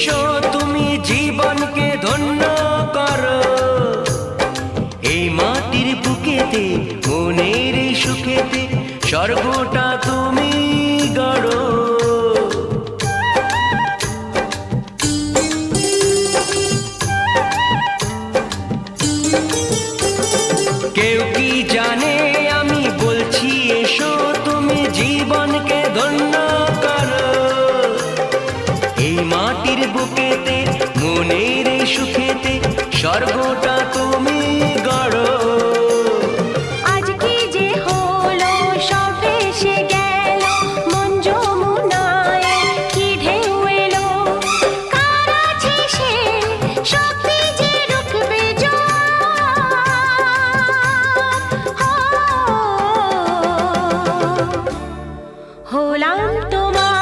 এসো তুমি জীবনকে ধন্য করো, এই মাটির বুকেতে মনের এই সুখেতে স্বর্গটা তুমি গড়ো। কেউ কি জানে আমি বলছি এসো তুমি জীবনকে ধন্য করো, এই মাটির বুকেতে মনের এই সুখেতে স্বর্গটা